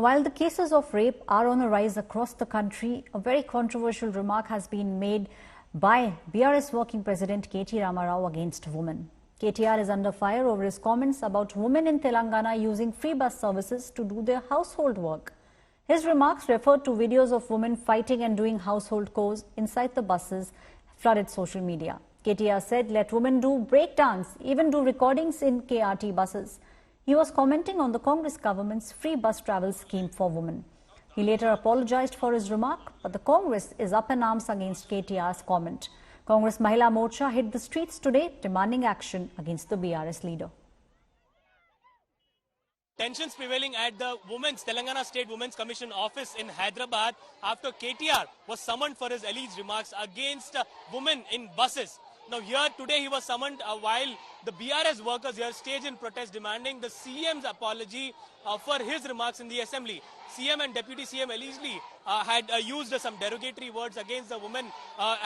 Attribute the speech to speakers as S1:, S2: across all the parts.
S1: while the cases of rape are on the rise across the country, a very controversial remark has been made by BRS Working President K.T. Rama Rao against women. KTR is under fire over his comments about women in Telangana using free bus services to do their household work. His remarks referred to videos of women fighting and doing household chores inside the buses flooded social media. KTR said, "Let women do break dance, even do recordings in KRT buses." He was commenting on the Congress government's free bus travel scheme for women. He later apologized for his remark, but the Congress is up in arms against KTR's comment. Congress Mahila Morcha hit the streets today demanding action against the BRS leader.
S2: Tensions prevailing at the Telangana State Women's Commission office in Hyderabad after KTR was summoned for his alleged remarks against women in buses. Now here today he was summoned while the BRS workers here staged in protest demanding the CM's apology for his remarks in the assembly. CM and Deputy CM allegedly had used some derogatory words against the women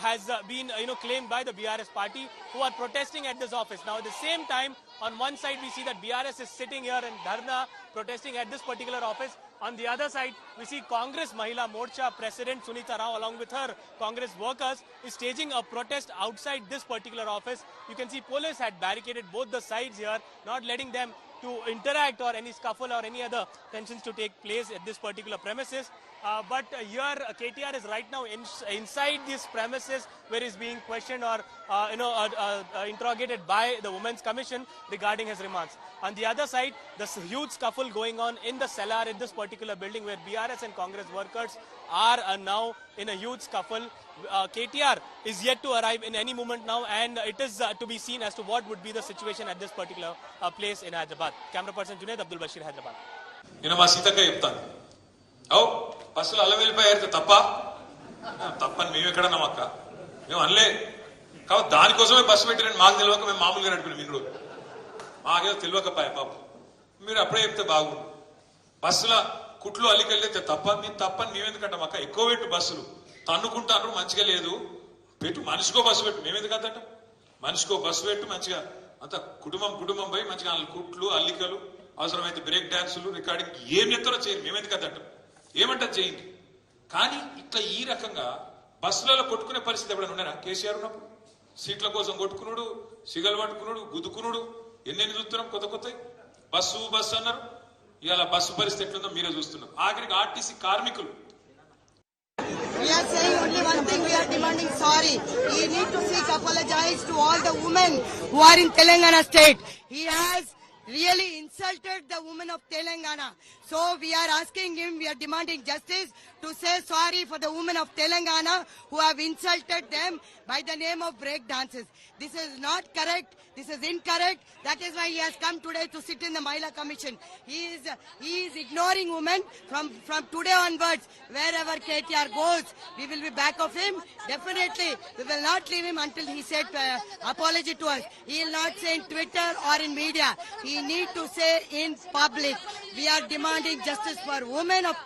S2: has been claimed by the BRS party who are protesting at this office. Now at the same time, on one side we see that BRS is sitting here in Dharna protesting at this particular office. On the other side, we see Congress Mahila Morcha President Sunita Rao along with her Congress workers is staging a protest outside this particular office. You can see police had barricaded both the sides here, not letting them to interact or any scuffle or any other tensions to take place at this particular premises. But here KTR is right now inside these premises where he's being questioned or interrogated by the Women's Commission regarding his remarks. On the other side, there's a huge scuffle going on in the cellar in this particular building where BRS and Congress workers are now in a huge scuffle. KTR is yet to arrive in any moment now, and it is to be seen as to what would be the situation at this particular place in Hyderabad. Camera person Junaid Abdul Bashir, Hyderabad.
S3: బస్సులు అల్ల వెళ్ళిపోయారు తప్పని మేము ఎక్కడ నమ్మక్క మేము అనలే కాబట్టి దానికోసమే బస్సు పెట్టిరండి మాకు తెలియక మేము మామూలుగా నడుపుకున్నాం ఇన్ని రోజులు మాకేదో తెలియకపోయా పాపం మీరు అప్పుడే చెప్తే బాగుండు బస్సుల కుట్లు అల్లికెళ్ళితే మీరు తప్పని మేమెందుకంటాం అక్క ఎక్కువ పెట్టు బస్సులు తన్నుకుంటాను మంచిగా లేదు పెట్టు మనిషికో బస్సు పెట్టు మేమెందుకు అంతట మనిషికో బస్సు పెట్టు మంచిగా అంత కుటుంబం పోయి మంచిగా కుట్లు అల్లికలు అవసరమైతే బ్రేక్ డాన్సులు రికార్డింగ్ ఏం ఎత్తారో చేయరు మేమెందుకు అంతట ఏమంటారు చేయండి కానీ ఇట్లా ఈ రకంగా బస్సులలో కొట్టుకునే పరిస్థితి ఎప్పుడైనా ఉన్నారా కేసీఆర్ ఉన్నప్పుడు సీట్ల కోసం కొట్టుకున్నాడు సిగలు పట్టుకున్నాడు గుద్దుకున్నాడు ఎన్నెన్ని చూస్తున్నాం కొత్త బస్సు అన్నారు ఇవాళ బస్సు పరిస్థితి ఎట్లుందో మీరే చూస్తున్నారు ఆఖరికి ఆర్టీసీ కార్మికులు
S4: We are saying only one thing, we are demanding sorry. He need to seek apologize to all the women who are in Telangana state. He has really insulted the women of Telangana. So we are asking him, we are demanding justice to say sorry for the women of Telangana who have insulted them by the name of break dances. This is not correct. This is incorrect. That is why he has come today to sit in the Mahila Commission. He is ignoring women from today onwards. Wherever KTR goes, we will be back of him. Definitely, we will not leave him until he said apology to us. He will not say in Twitter or in media. He need to say in public. We are demanding justice for women of